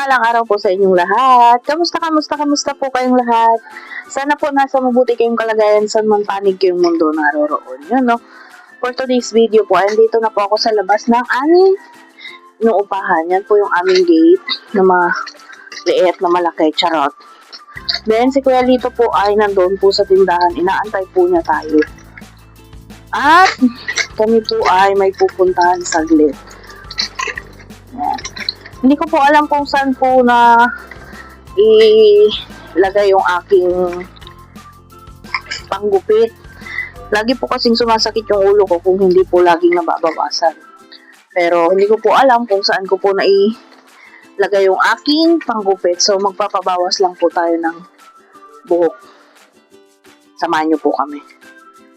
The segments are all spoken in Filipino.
Mapagpalang araw po sa inyong lahat. Kamusta po kayong lahat? Sana po nasa mabuti kayong kalagayan saan man panig kayong mundo naroroon. Yun, no? For today's video po, andito na po ako sa labas ng aming inuupahan. Yan po yung aming gate na maliit na malaki. Charot. Then, si Kuya Lito po ay nandoon po sa tindahan. Inaantay po niya tayo. At kami po ay may pupuntahan saglit. Yan. Hindi ko po alam kung saan po na ilagay yung aking panggupit. Lagi po kasing sumasakit yung ulo ko kung hindi po laging nababawasan. Pero hindi ko po alam kung saan ko po na ilagay yung aking panggupit. So magpapabawas lang po tayo ng buhok. Samahan niyo po kami.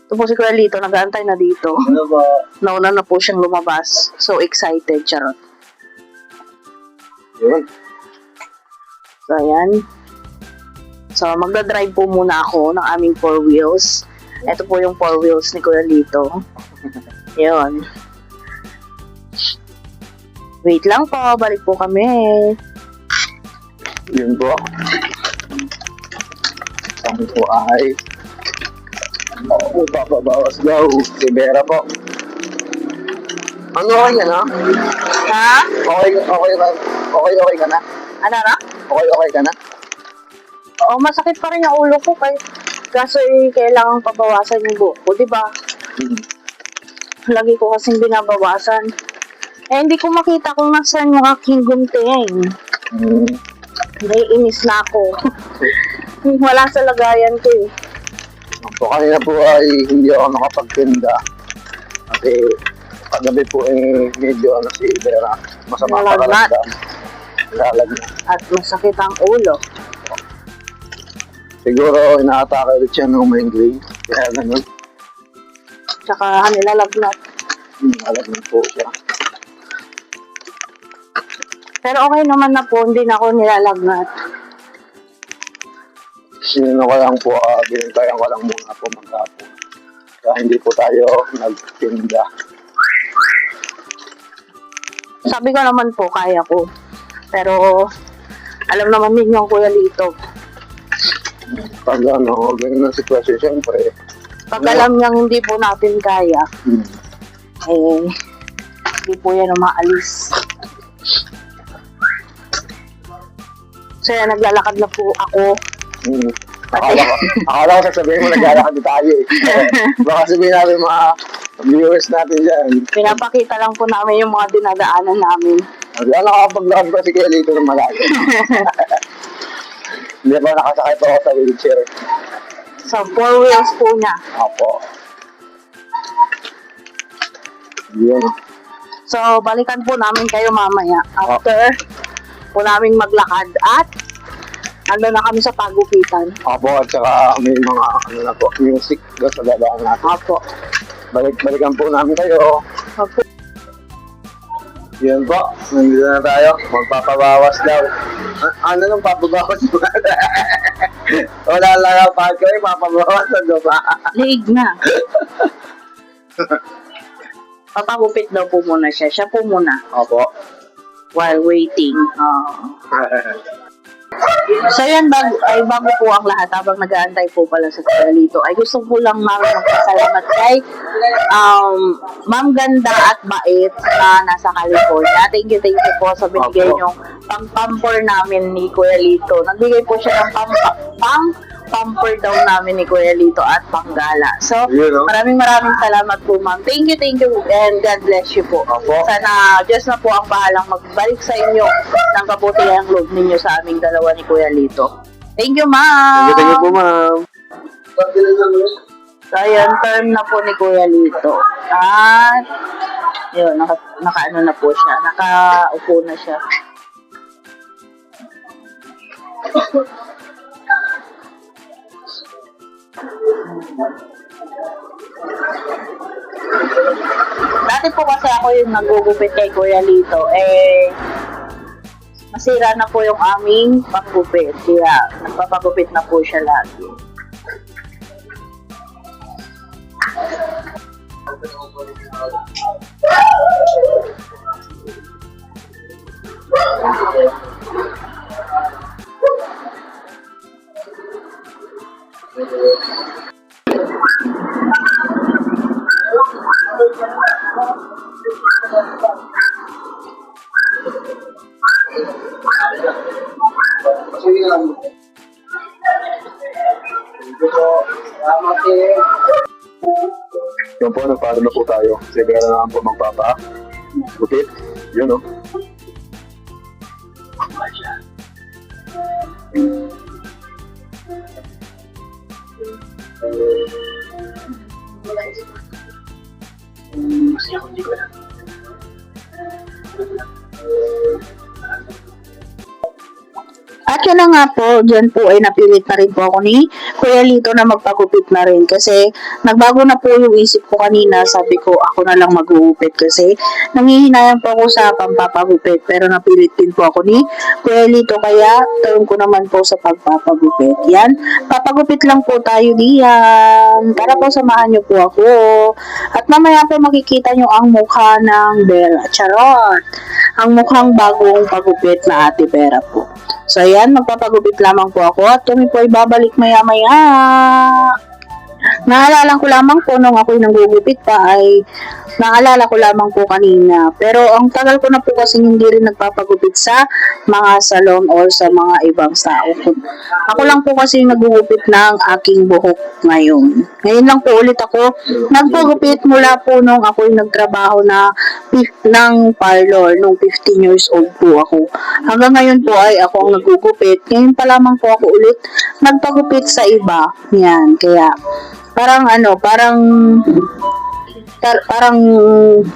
Ito po si Kuya Lito, nag-aantay na dito. Ano ba? Nauna na po siyang lumabas. So excited, charot. Yun. So, ayan. So, magdadrive po muna ako ng aming 4 wheels. Ito po yung 4 wheels ni Kuya Lito. Yun. Wait lang po, balik po kami. Yun po. Kami po ay papabawas daw. Rivera po. Ano okay ka na? Ha? Okay ka na? Ano na? Okay ka na? Oo, masakit pa rin yung ulo ko. Kaso kailangang pabawasan yung buhok ko, diba? Lagi ko kasing binabawasan. Hindi ko makita kung nasaan yung aking gunting. Naiinis na ako. Wala sa lagayan ko eh. So, kanina po ay hindi ako nakapagtinda. Kasi kagabi po medyo si Rivera. Masama Nalagnat. Nalagnat. At masakit ang ulo. Siguro inaatake ulit siya ng migraine. Kaya ganun. Tsaka nilalagnat. Nalagnat po siya. Pero okay naman na po, hindi na ako nilalagnat. Sinino ko lang po, binantayan ko lang muna po maghapon. Kaya hindi po tayo nagtinda. Sabi ko naman po, kaya ko. Pero, alam naman ninyo ang Kuya Lito. Pag ganun ang sitwasyon, siyempre. Pag alam niyang hindi po natin kaya, hindi po yan umaalis. So, naglalakad na po ako. Akala ko sasabihin mo naglalakad na tayo eh. Baka sabihin natin mga viewers natin dyan. Pinapakita lang po namin yung mga dinadaanan namin. Nakakapaglakad ko si Kuya Lito ng malayo. Hindi ba nakasakay pa ako sa wheelchair? So, 4 wheels po niya. Opo. Yun. So, balikan po namin kayo mamaya. After po namin maglakad at ando na kami sa pagupitan. Opo, at saka may mga music doon sa dadaan natin. Opo. Balikan po namin kayo. Opo. Yan po, nandito na tayo. Magpapabawas daw. Ano nang papabawas mo? Wala lang ang pagkain, papabawas na daw ba? Liig na. Papagupit daw po muna siya. Siya po muna. Opo. While waiting. So yan, bago po ang lahat, habang nag-aantay po pala sa Kuya Lito, ay gusto ko lang magpasalamat kay Ma'am Ganda at Bait na nasa California. Thank you po sa binigay niyong pang-pamper namin ni Kuya Lito. Nagbigay po siya ng pamper daw namin ni Kuya Lito at panggala. So, maraming salamat po, ma'am. Thank you, and God bless you po. Sana Diyos na po ang bahalang magbalik sa inyo ng kabutihang loob ninyo sa aming dalawa ni Kuya Lito. Thank you, ma'am. Thank you po, ma'am. So, yun, term na po ni Kuya Lito. At, yun, naka-ano na po siya. Nakaupo na siya. Dati po kasi ako yung nagugupit kay Kuya Lito. Masira na po yung aming panggupit. Kaya nagpapagupit na po siya lagi. Sige lang. Salamat eh. Yun po, nagpalo na po tayo. Kasi meron na naman po magpapa. Bukit. Yun o. At yun na nga po, dyan po ay napilit na rin po ako ni Kuya Lito na magpagupit na rin kasi nagbago na po yung isip ko kanina. Sabi ko ako na lang magugupit kasi nangihinayang po ako sa pampapagupit pero napilit din po ako ni Kuya Lito kaya turn ko naman po sa pagpapagupit. Yan, papagupit lang po tayo diyan. Tara po, samahan niyo po ako. At mamaya po makikita niyo ang mukha ng Bella. Charot! Ang mukhang bagong pagupit na Ate Vera po. So, ayan, magpapagupit lamang po ako at kami po ay babalik maya-maya. Naalala ko lamang po nung ako'y nanggugupit pa ay naalala ko lamang po kanina. Pero ang tagal ko na po kasi hindi rin nagpapagupit sa mga salon or sa mga ibang tao. Ako lang po kasi naggugupit ng aking buhok ngayon. Ngayon lang po ulit ako nagpagupit mula po nung ako'y nagtrabaho ng parlor nung 15 years old po ako. Hanggang ngayon po ay ako ang naggugupit. Ngayon pa lamang po ako ulit nagpagupit sa iba. Yan, kaya parang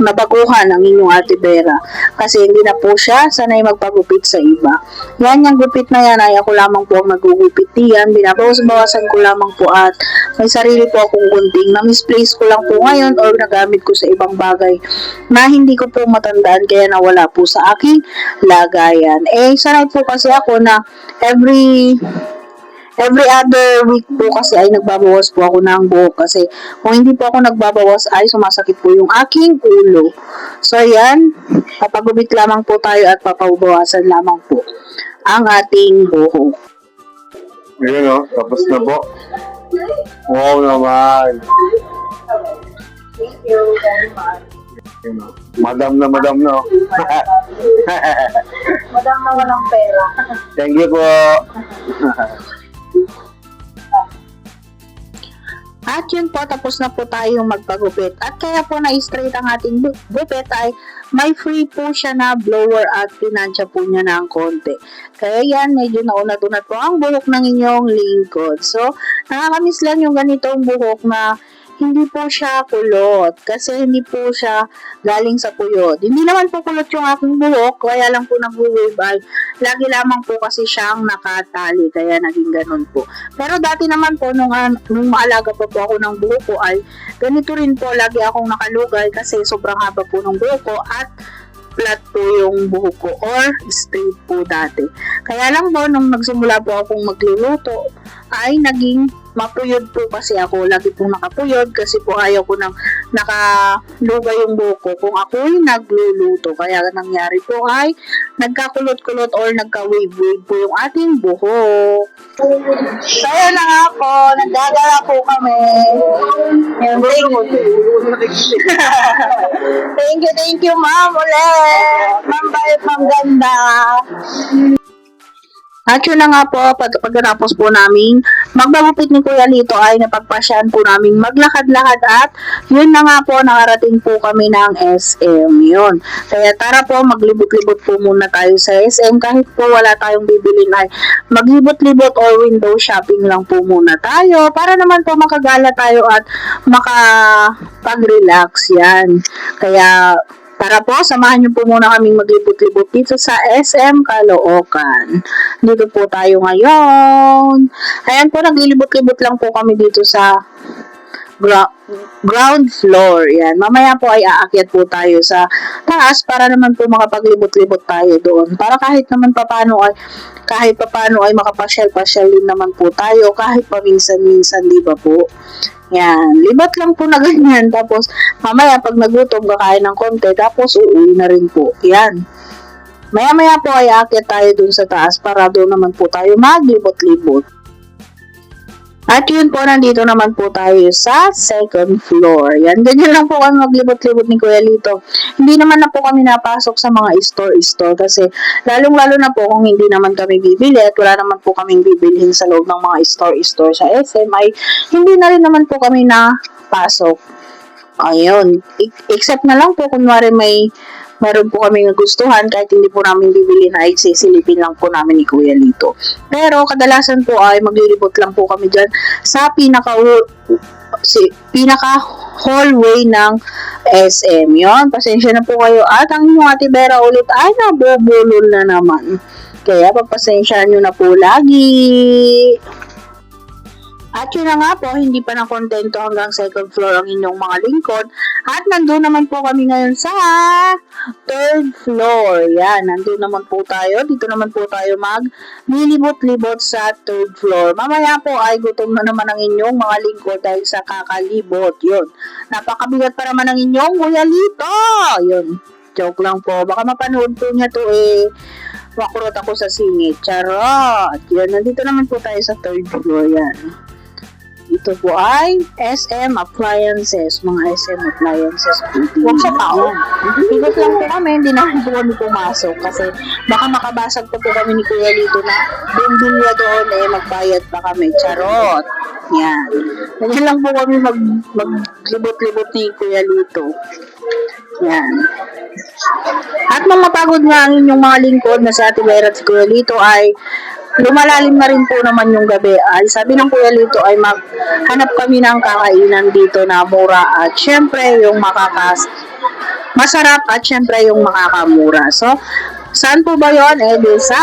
nabaguhan ang inyong Ate Vera kasi hindi na po siya sanay magpagupit sa iba. Yan, yung gupit na yan ay ako lamang po ang nagugupit diyan. Binabawas-bawasan ko lamang po at may sarili po akong gunting na misplace ko lang po ngayon or nagamit ko sa ibang bagay na hindi ko po matandaan kaya nawala po sa aking lagayan. Sanay po kasi ako na every other week po kasi ay nagbabawas po ako ng buhok kasi kung hindi po ako nagbabawas ay sumasakit po yung aking ulo. So ayan, papagupit lamang po tayo at papabawasan lamang po ang ating buhok. Yun o, tapos na po. Wow naman. Thank you very much. Yun o. Madam na. Madam na walang pera. Thank you po. At yun po, tapos na po tayong magpagupit. At kaya po na-straight ang ating gupit ay may free po siya na blower at pinansya po niya ng konti. Kaya yan, medyo naunat-unat po ang buhok ng inyong lingkod. So, nakakamiss lang yung ganitong buhok na hindi po siya kulot kasi hindi po siya galing sa puyod. Hindi naman po kulot yung aking buhok, kaya lang po nag-wave ay lagi lamang po kasi siyang nakatali, kaya naging ganun po. Pero dati naman po, nung maalaga pa po ako ng buhok ko ay ganito rin po, lagi akong nakalugay kasi sobrang haba po ng buhok ko at flat po yung buhok ko or straight po dati. Kaya lang po, nung nagsimula po akong magluluto, ay naging mapuyod po kasi ako. Lagi pong nakapuyod kasi po ayaw ko nang nakalugay yung buhok ko kung ako'y nagluluto. Kaya nangyari po ay nagkakulot-kulot or nagka-wave-wave po yung ating buhok. Kaya na nga po, nagdadala po kami. Thank you ma'am ulit. Ma'am Bayot, ma'am ganda. At yun na nga po, pagkatapos po namin magbagupit ni Kuya Lito ay napagpasyahan po namin maglakad-lakad at yun na nga po, nakarating po kami ng SM. Yun. Kaya tara po, maglibot-libot po muna tayo sa SM kahit po wala tayong bibilin ay maglibot-libot or window shopping lang po muna tayo para naman po makagala tayo at makapag-relax yan. Kaya tara po, samahan niyo po muna kaming maglibot-libot dito sa SM Caloocan. Dito po tayo ngayon. Ayan po, naglilibot-libot lang po kami dito sa ground floor. Yan. Mamaya po ay aakyat po tayo sa taas para naman po makapaglibot-libot tayo doon. Para kahit papano ay makapasyal-pasyal din naman po tayo kahit paminsan-minsan, di ba po? Yan, libat lang po na ganyan. Tapos, mamaya pag nagutom, kakain ng konti. Tapos, uuwi na rin po. Yan. Maya-maya po ay aakyat tayo dun sa taas para doon naman po tayo maglibot-libot. At yun po, nandito naman po tayo sa second floor. Yan, ganyan lang po kami maglibot-libot ni Kuya Lito. Hindi naman na po kami napasok sa mga store-store kasi lalong-lalo na po kung hindi naman kami bibili at wala naman po kaming bibilhin sa loob ng mga store-store sa SM ay hindi na rin naman po kami napasok. Ayun. Except na lang po kunwari meron po kami nagustuhan kahit hindi po namin bibili na ay sisilipin lang po namin ni Kuya Lito. Pero kadalasan po ay maglilibot lang po kami dyan sa pinaka hallway ng SM. Yon, pasensya na po kayo. At ang inyong Ate Vera ulit ay nabubulol na naman. Kaya pagpasensyahan nyo na po lagi. At yun na nga po, hindi pa na kontento hanggang second floor ang inyong mga lingkod. At nandun naman po kami ngayon sa third floor. Yan, nandun naman po tayo. Dito naman po tayo maglilibot-libot sa third floor. Mamaya po ay gutom na naman ang inyong mga lingkod dahil sa kakalibot. Yun, napakabigat pa naman ang inyong Kuya Lito. Yun, joke lang po. Baka mapanood po niya to makurot ako sa singit. Charot! Yan, nandito naman po tayo sa third floor. Yan. Ito po ay SM Appliances. Mga SM Appliances po. Huwag siya tao. Ikot lang po kami. Hindi naman po kami pumasok. Kasi baka makabasag po kami ni Kuya Lito na bumbilya doon magbayad pa kami. Charot. Yan. Ganyan lang po kami maglibot-libot ni Kuya Lito. Yan. At mamapagod nga ang inyong mga lingkod na sa Ate Vera at si Kuya Lito ay lumalalim na rin po naman yung gabi. Ay sabi ng Kuya Lito ay maghanap kami ng kakainan dito na mura at syempre yung masarap at syempre yung makakamura. So, saan po ba yun? Sa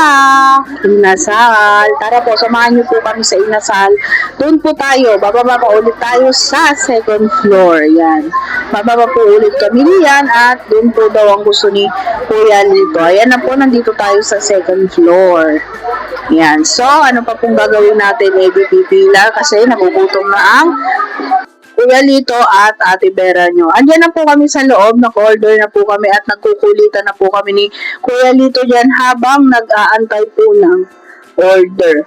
Inasal. Tara po, samahan niyo po kami sa Inasal. Doon po tayo, bababa pa ulit tayo sa second floor. Yan. Bababa po ulit kami diyan at doon po daw ang gusto ni Kuya Lito. Ayan na po, nandito tayo sa second floor. Yan. So, ano pa pong gagawin natin? Pipila kasi nagugutom na ang Kuya Lito at Ate Vera nyo. Andiyan na po kami sa loob, nag-order na po kami at nagkukulitan na po kami ni Kuya Lito dyan habang nag-aantay po ng order.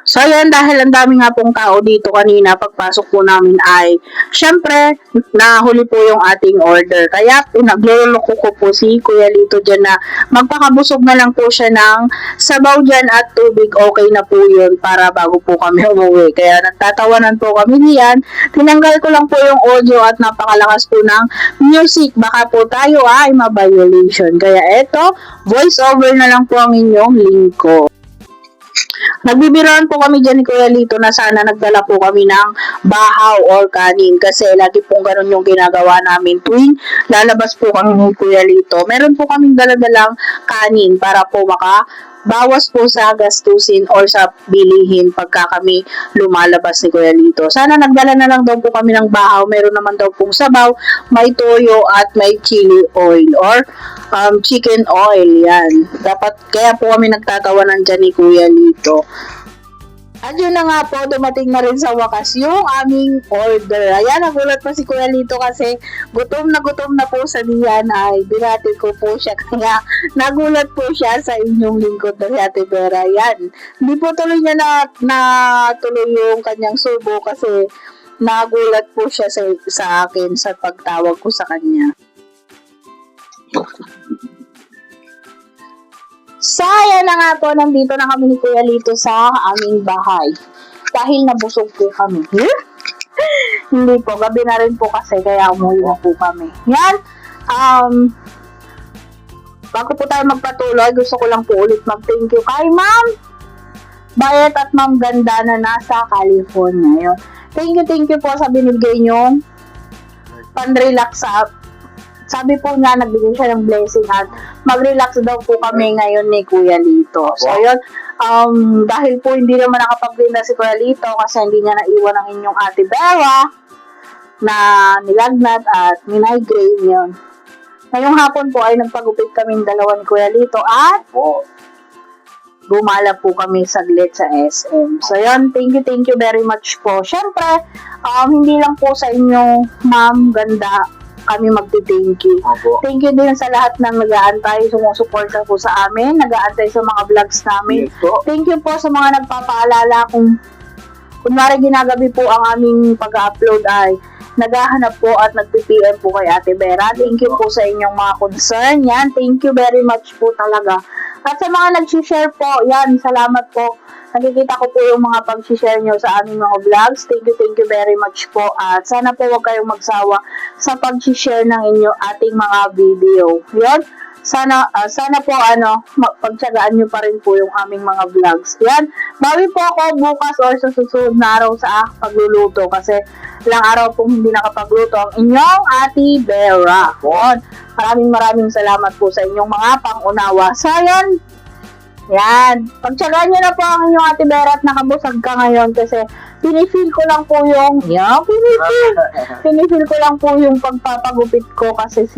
So, yan, dahil ang dami nga pong tao dito kanina, pagpasok po namin ay, syempre, nahuli po yung ating order. Kaya, pinagluloko ko po si Kuya Lito dyan na magpakabusog na lang po siya ng sabaw dyan at tubig. Okay na po yun para bago po kami umuwi. Kaya, nagtatawanan po kami diyan. Tinanggal ko lang po yung audio at napakalakas po ng music. Baka po tayo ay ma-violation. Kaya, eto, voice over na lang po ang inyong lingko. Nagbibiroan po kami dyan ni Kuya Lito na sana nagdala po kami ng bahaw or kanin kasi lagi pong ganun yung ginagawa namin tuwing lalabas po kami ni Kuya Lito. Meron po kaming daladalang kanin para po bawas po sa gastusin or sa bilihin pagka kami lumalabas ni Kuya Lito. Sana nagdala na lang daw po kami ng bahaw. Meron naman daw pong sabaw, may toyo at may chili oil or chicken oil. Yan. Kaya po kami nagtatawanan dyan ni Kuya Lito. At yun na nga po, dumating na rin sa wakas yung aming order. Ayan, nagulat pa si Kuya Lito kasi gutom na po sa diyan ay binati ko po siya. Kaya nagulat po siya sa inyong lingkod na si Ate Vera. Ayan, hindi po tuloy niya na tuloy yung kanyang subo kasi nagulat po siya sa akin sa pagtawag ko sa kanya. So, ayan na nga po, nandito na kami ni Kuya Lito sa aming bahay. Dahil nabusog po kami. Hindi po, gabi na rin po kasi, kaya umuwi na po kami. Yan, bago po tayo magpatuloy, gusto ko lang po ulit mag-thank you kay Ma'am Bayet at Ma'am Ganda na nasa California. Yun. Thank you po sa binigay nyo pan-relax sa sabi po niya, nagbigay siya ng blessing at mag-relax daw po kami ngayon ni Kuya Lito. So, yun, dahil po hindi naman nakapaglinda si Kuya Lito kasi hindi niya naiwan ang inyong Ate Vera na nilagnat at minigrane yun. Ngayong hapon po ay nagpagupit kaming dalawa ni Kuya Lito at gumala po kami saglit sa SM. So, yun, thank you very much po. Siyempre, hindi lang po sa inyo, Ma'am Ganda, kami magti-thank you. Opo. Thank you din sa lahat ng nag-aantay, sumusuporta po sa amin, nag-aantay sa mga vlogs namin. Yes po. Thank you po sa mga nagpapaalala kung kunwari ginagabi po ang aming pag-upload ay naghahanap po at nagpi-PM po kay Ate Vera. Thank you po sa inyong mga concern. Yan, thank you very much po talaga. At sa mga nag-share po, yan, salamat po. Nakikita ko po yung mga pag-share nyo sa aming mga vlogs. Thank you very much po. At sana po huwag kayong magsawa sa pag-share ng inyo ating mga video. Yan. Sana po pagtyagaan nyo pa rin po yung aming mga vlogs. Yan. Bawi po ako bukas or sa susunod na araw sa pagluluto kasi ilang araw pong hindi nakapagluto ang inyong Ate Vera. Yan. Maraming salamat po sa inyong mga pangunawa. So, yan. Pagtyagaan nyo na po ang inyong Ate Vera at nakabusag ka ngayon kasi pinifeel ko lang po yung pinifeel ko lang po yung pagpapagupit ko kasi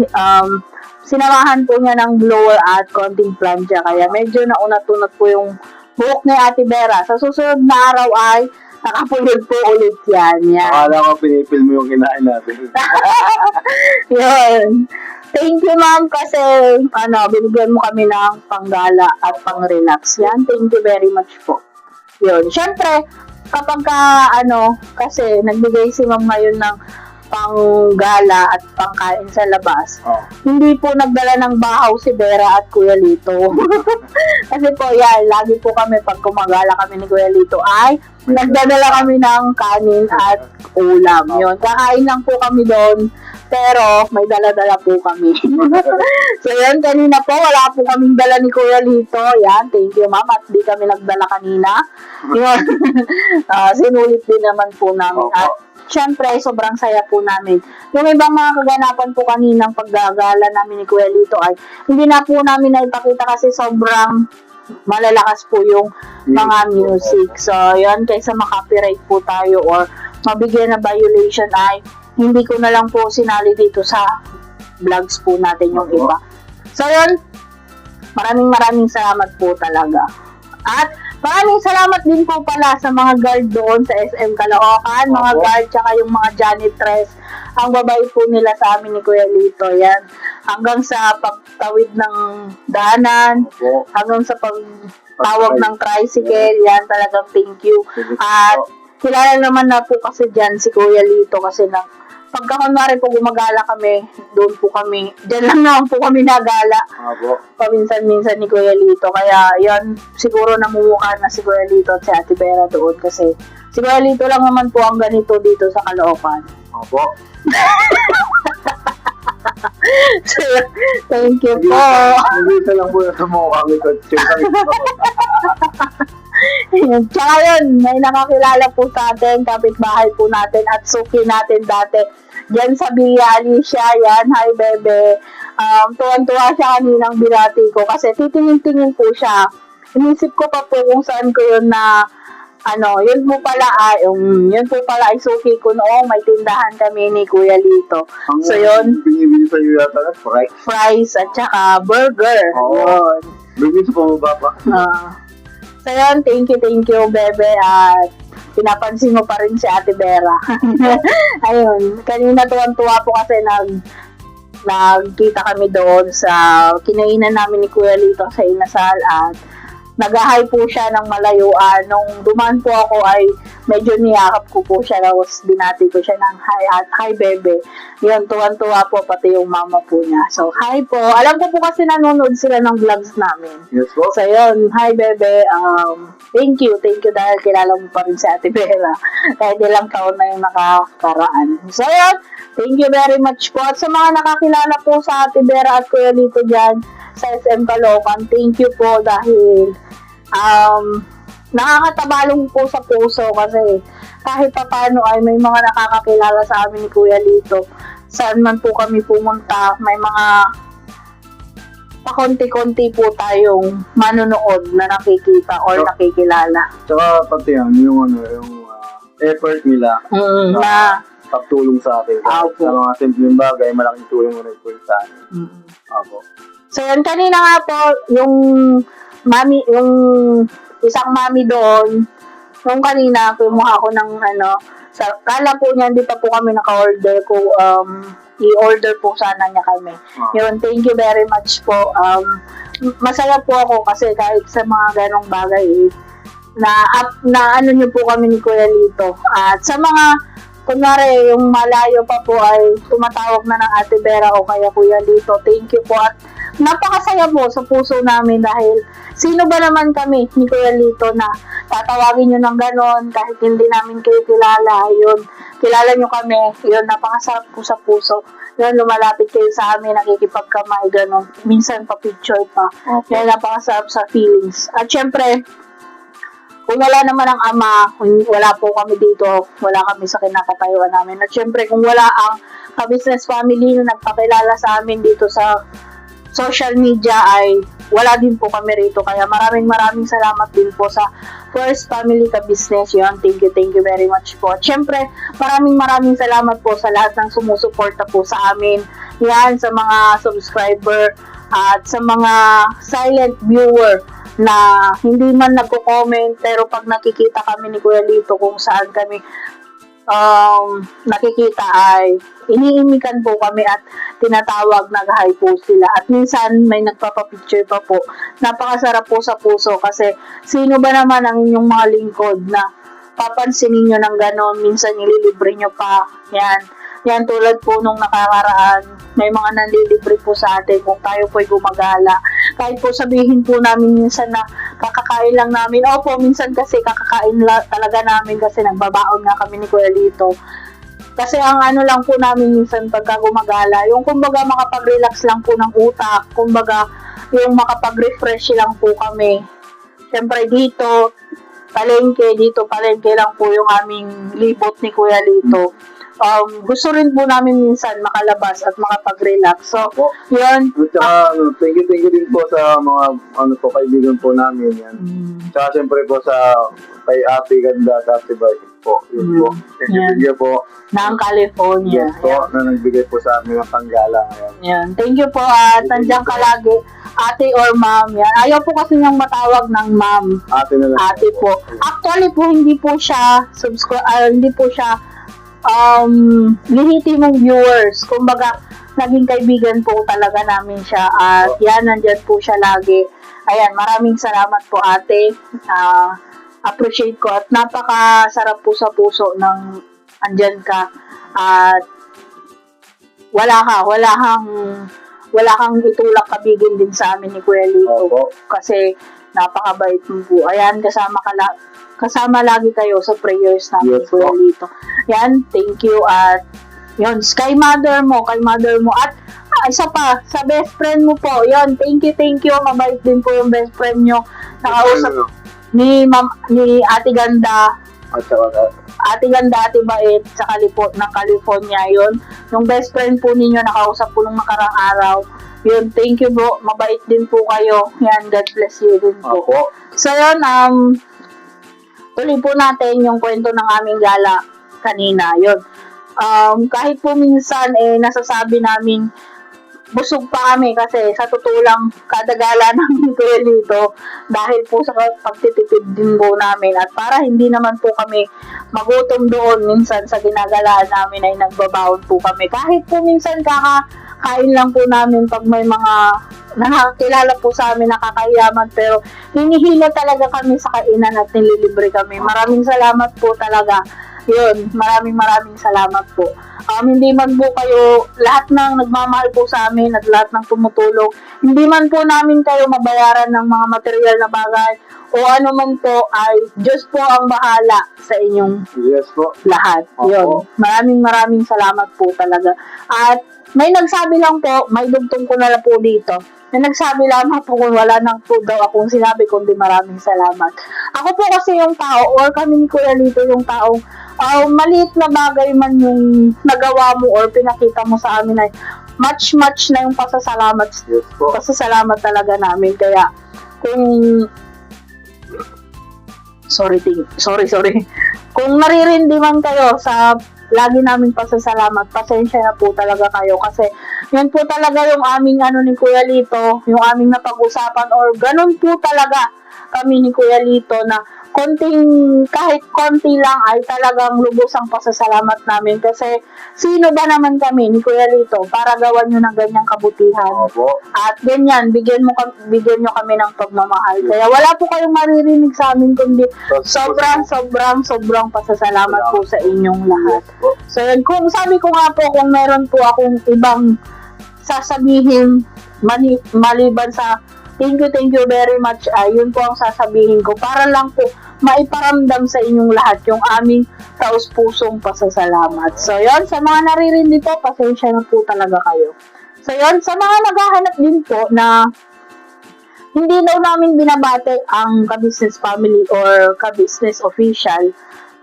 sinamahan po niya ng blower at konting plancha kaya medyo naunat-unat po yung buhok ni Ate Vera. Sa susunod na araw ay nakapulod po ulit yan. Akala ko pinipil mo yung kinain natin. Yun. Thank you, ma'am, kasi binigyan mo kami ng panggala at pang-relax. Yan, thank you very much po. Yun. Siyempre, kapag kasi nagbigay si ma'am ngayon ng panggala at pangkain sa labas, hindi po nagdala ng bahaw si Vera at Kuya Lito. Kasi po, yan, lagi po kami, pag kumagala kami ni Kuya Lito, ay nagdadala kami ng kanin at ulam. Yun, kakain lang po kami doon. Pero, may dala-dala po kami. So, yan, kanina po, wala po kaming dala ni Kuya Lito. Yan, thank you, ma'am. At di kami nagdala kanina. Yun. Sinulit din naman po namin. At, syempre, sobrang saya po namin. Yung ibang mga kaganapan po kaninang paggagala namin ni Kuya Lito ay hindi na po namin naipakita kasi sobrang malalakas po yung mga music. So, yan, kaysa makapiright po tayo or mabigyan na violation ay hindi ko na lang po sinali dito sa vlogs po natin yung iba. So, yun. Maraming salamat po talaga. At maraming salamat din po pala sa mga guard doon sa SM Caloocan, mga guard, tsaka yung mga janitress. Ang babait po nila sa amin ni Kuya Lito, yan. Hanggang sa pagtawid ng daanan, hanggang sa pagtawag ng tricycle, yan, talagang thank you. At kilala naman na po kasi dyan si Kuya Lito kasi pagka kunwari po gumagala kami, doon po kami, dyan lang naman po kami nagala. Paminsan-minsan ni Kuya Lito. Kaya yan, siguro namumukha na si Kuya Lito at si Ate Vera doon kasi si Kuya Lito lang naman po ang ganito dito sa Caloocan. Opo. Thank you po. Nag-isa lang po yung sumukha kami ko. Tsaka yun, may nakakilala po sa atin, kapitbahay po natin at suki natin dati. Diyan sa Villa Alicia, yan, hi bebe. Tuwan-tuwa siya kaninang binati ko kasi titingin-tingin po siya. Inisip ko pa po kung saan ko yun na yun po pala ay suki ko noong may tindahan kami ni Kuya Lito. So yun, Binibili sa iyo yata na fries at saka burger. Yun. Binibili sa pamaba pa. So yun, thank you bebe at pinapansin mo pa rin si Ate Vera. Ayun, kanina tuwan-tuwa po kasi nagkita kami doon sa kinainan namin ni Kuya Lito sa Inasal at nag-hi po siya ng malayuan. Nung dumaan po ako ay medyo niyakap ko po siya, tapos binati ko siya ng hi at hi bebe. Yun, tuwan-tuwa po pati yung mama po niya. So, hi po. Alam ko po kasi nanonood sila ng vlogs namin. Yes po. So, yun, hi bebe. Thank you dahil kilala mo pa rin si Ate Vera. Kahit ilang taon na yung nakakaraan. So, yun, thank you very much po. At sa mga nakakilala po sa Ate Vera at Kuya Lito dyan sa SM Caloocan, thank you po dahil nakakatabalong po sa puso kasi kahit pa paano ay may mga nakakakilala sa amin ni Kuya Lito. Saan man po kami pumunta, may mga pakonti-konti po tayong manonood na nakikita or nakikilala. Tsaka pati yung effort nila Na pagtulong sa akin. Sa mga simpleng bagay, malaking tulong mo rin po sa akin. Opo. So, yan, kanina nga po, yung isang mami doon, nung kanina, kumuha ko ng kala po niya, hindi pa po kami naka-order ko, i-order po sana niya kami. Yun, thank you very much po. Masaya po ako kasi kahit sa mga ganong bagay na ano niyo po kami ni Kuya Lito. At sa mga kunwari, yung malayo pa po ay tumatawag na ng Ate Vera o kaya Kuya Lito. Thank you po at napakasaya po sa puso namin dahil sino ba naman kami ni Kuya Lito na tatawagin nyo ng ganon kahit hindi namin kayo kilala. Yun, kilala nyo kami. Yun, napakasarap po sa puso. Yun, lumalapit kayo sa amin, nakikipagkamay, ganon. Minsan pa picture pa. Yun, napakasarap sa feelings. At syempre, kung wala naman ang ama, kung wala po kami dito, wala kami sa kinakatayuan namin. At syempre, kung wala ang ka-business family na nagpakilala sa amin dito sa social media ay wala din po kami rito. Kaya maraming salamat din po sa First Family Ka-Business. Yun, thank you very much po. At syempre, maraming salamat po sa lahat ng sumusuporta po sa amin. Yan, sa mga subscriber at sa mga silent viewer na hindi man nagko-comment pero pag nakikita kami ni Kuya Lito kung saan kami nakikita ay iniimikan po kami at tinatawag, nag-hi po sila at minsan may nagpapapicture pa po. Napakasarap po sa puso kasi sino ba naman ang inyong mga lingkod na papansinin nyo ng ganon, minsan ililibre nyo pa. Yan tulad po nung nakakaraan, may mga nanlilibre po sa atin kung tayo po'y gumagala. Kahit po sabihin po namin minsan na kakakain lang namin. Opo, minsan kasi kakakain talaga namin kasi nagbabaon nga kami ni Kuya Lito. Kasi ang ano lang po namin minsan pagka gumagala, yung kumbaga makapag-relax lang po ng utak, kumbaga yung makapag-refresh lang po kami. Siyempre dito palengke lang po yung aming libot ni Kuya Lito. Gusto rin po namin minsan makalabas at makapag-relax. So, yun. At saka, thank you din po sa mga kaibigan po namin. Yan. Tsaka siyempre po sa kay Ate Ganda at Ate Bay po. Yun po. Thank you po. Ng California. Yes po, na nagbigay po sa amin ng panggala ngayon. Yan. Thank you po at nandiyan ka lagi. Ate or ma'am. Yan. Ayaw po kasi niyang matawag ng ma'am. Ate na lang. Ate po. Actually po, hindi po siya lehitimong viewers. Kumbaga, naging kaibigan po talaga namin siya. At yan, nandyan po siya lagi. Ayan, maraming salamat po ate. Appreciate ko. At napakasarap po sa puso ng andyan ka. At wala kang itulak kabigin din sa amin ni Kuya Lito. Kasi napakabait mo po. Ayan, kasama lagi kayo sa prayers namin, Kuya Lito. Yan, thank you. At yun, kay mother mo. At isa pa, sa best friend mo po. Yun, thank you. Mabait din po yung best friend nyo. Nakausap ni Ate Ganda. Ate Ganda, Ate Bait, sa ng California. Yun, yung best friend po ninyo, nakausap po nung nakarang araw. Yun, thank you po. Mabait din po kayo. Yan, God bless you din po. So yun, tuloy po natin yung kwento ng aming gala kanina. Yun. Kahit po minsan, nasasabi namin, busog pa kami kasi sa totoo lang, kada gala namin Kuya Lito, dahil po sa pagtitipid din po namin at para hindi naman po kami magutom doon, minsan sa ginagalaan namin ay nagbabaon po kami. Kahit po minsan kain lang po namin pag may mga nakakilala po sa amin nakakayaman, pero hinihila talaga kami sa kainan at nililibre kami. Maraming salamat po talaga. Yun, maraming salamat po. Hindi man po kayo, lahat ng nagmamahal po sa amin at lahat ng tumutulong, hindi man po namin kayo mabayaran ng mga material na bagay o ano man po, ay Diyos po ang bahala sa inyong lahat. Yun, maraming salamat po talaga. At may nagsabi lang po, may dugtong ko na lang po dito, na nagsabi lamang po kung wala nang po daw akong sinabi, kundi maraming salamat. Ako po kasi yung tao, or kami ni Kuya Lito yung taong maliit na bagay man yung nagawa mo or pinakita mo sa amin ay much na yung pasasalamat. Pasasalamat talaga namin. Kaya kung sorry. Kung naririndi man kayo sa lagi namin pasasalamat, pasensya na po talaga kayo kasi yun po talaga yung aming ni Kuya Lito, yung aming napag-usapan or ganun po talaga kami ni Kuya Lito na kahit konti lang ay talagang lubos ang pasasalamat namin kasi sino ba naman kami ni Kuya Lito para gawan nyo ng ganyang kabutihan. Opo. At ganyan, bigyan nyo kami ng pagmamahal. Kaya wala po kayong maririnig sa amin kundi sobrang pasasalamat po sa inyong lahat. So yun, kung sabi ko nga po, kung meron po akong ibang sasabihin maliban sa thank you very much, yun po ang sasabihin ko para lang po maiparamdam sa inyong lahat yung aming taus-pusong pasasalamat. So yun, sa mga naririnig po, pasensya na po talaga kayo. So yun, sa mga naghahanap din po na hindi daw namin binabate ang ka-business family or ka-business official,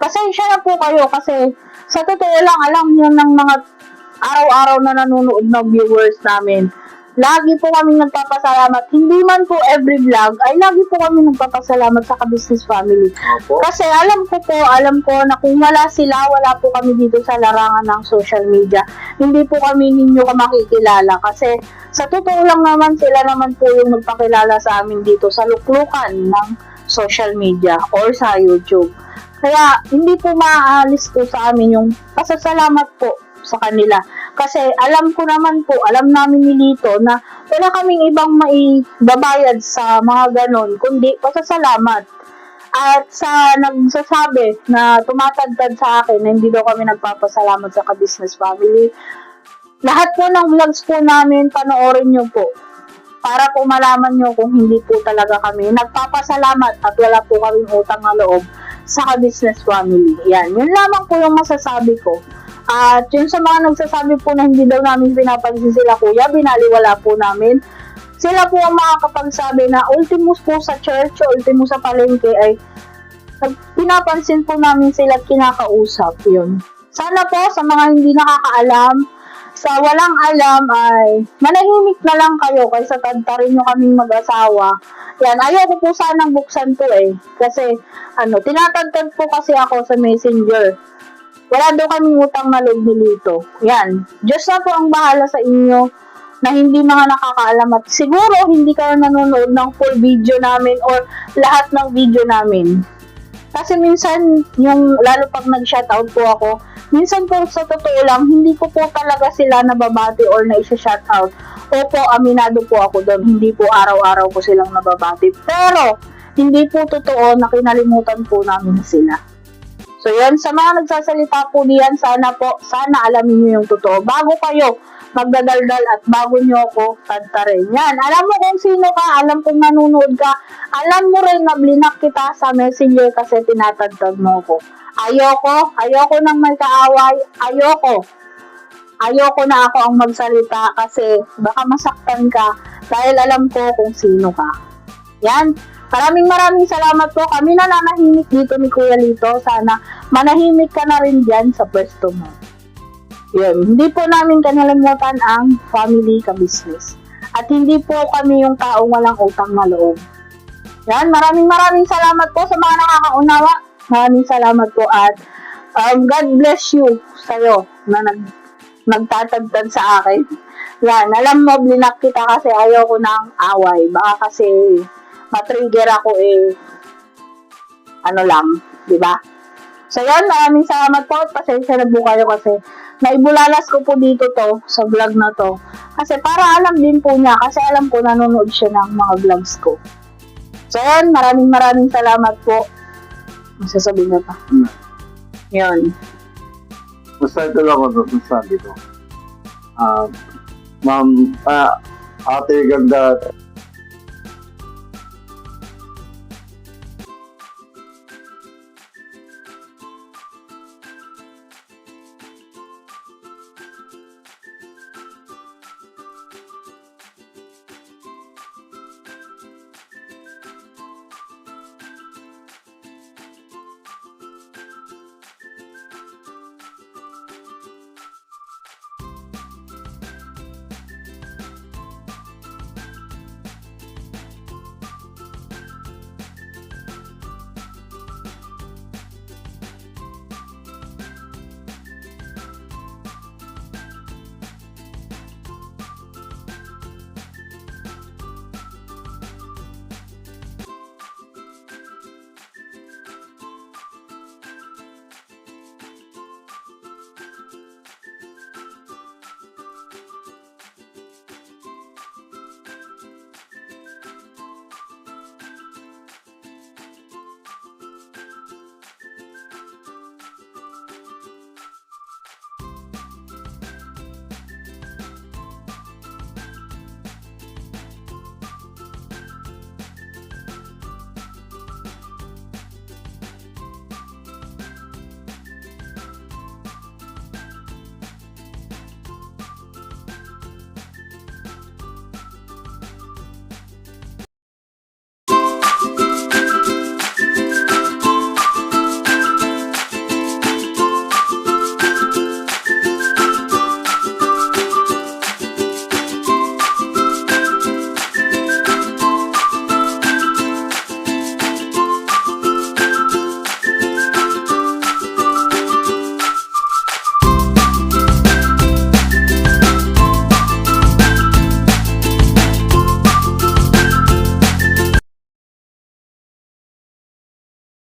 pasensya na po kayo kasi sa totoo lang, alam nyo ng mga araw-araw na nanonood ng viewers namin, lagi po kami nagpapasalamat. Hindi man po every vlog, ay lagi po kami nagpapasalamat sa ka-business family. Opo. Kasi alam ko na kung wala sila, wala po kami dito sa larangan ng social media. Hindi po kami ninyo makikilala. Kasi sa totoo lang naman, sila naman po yung nagpakilala sa amin dito sa luklukan ng social media or sa YouTube. Kaya hindi po maaalis po sa amin yung pasasalamat po sa kanila. Kasi alam namin ni Lito na wala kaming ibang maibabayad sa mga ganon, kundi pasasalamat. At sa nagsasabi na tumatagtad sa akin na hindi daw kami nagpapasalamat sa ka-business family, lahat po ng vlogs po namin, panoorin nyo po. Para po malaman nyo kung hindi po talaga kami nagpapasalamat at wala po kaming utang na loob sa ka-business family. Yan, yun lamang po yung masasabi ko. At yun sa mga nagsasabi po na hindi daw namin pinapansin sila kuya, binaliwala po namin. Sila po ang makakapagsabi na ultimos po sa church, ultimos sa palengke ay pinapansin po namin sila at kinakausap yun. Sana po sa mga hindi nakakaalam, sa walang alam ay manahimik na lang kayo kaysa tantarin nyo kaming mag-asawa. Yan, ayoko po sanang buksan to kasi tinatagtag po kasi ako sa messenger. Wala daw kaming utang na loob ni Lito. Yan. Diyos na po ang bahala sa inyo na hindi mga nakakaalam at siguro hindi kayo nanonood ng full video namin or lahat ng video namin. Kasi minsan, lalo pag nag-shoutout po ako, minsan po sa totoo lang, hindi ko po talaga sila nababati or na-shoutout. Opo, aminado po ako doon. Hindi po araw-araw ko silang nababati. Pero, hindi po totoo na kinalimutan po namin sila. So yan, sa mga nagsasalita po diyan, sana alamin niyo yung totoo. Bago kayo magdadaldal at bago niyo ako tantarin. Yan, alam mo kung sino ka, alam kung nanonood ka, alam mo rin na blinak kita sa messenger kasi tinatagtag mo ko. Ayoko nang may kaaway, ayoko na ako ang magsalita kasi baka masaktan ka dahil alam ko kung sino ka. Yan. Maraming salamat po. Kami na nanahimik dito ni Kuya Lito. Sana manahimik ka na rin dyan sa pwesto mo. Yun. Hindi po namin kanalimutan ang family ka-business. At hindi po kami yung taong walang utang na loob. Yan. Maraming salamat po sa mga nakakaunawa. Maraming salamat po at God bless you sa'yo na nagtatagtad sa akin. Yan. Alam mo, blinak kita kasi ayaw ko ng away. Baka kasi matrigger ako di ba? So yan, maraming salamat po. Pasensya na po kayo kasi naibulalas ko po dito to sa vlog na to. Kasi para alam din po niya kasi alam ko nanonood siya ng mga vlogs ko. So yan, maraming salamat po. Masasabi na pa. Yun. Basta ito lang ako sabi ko. Ma'am, ate ganda,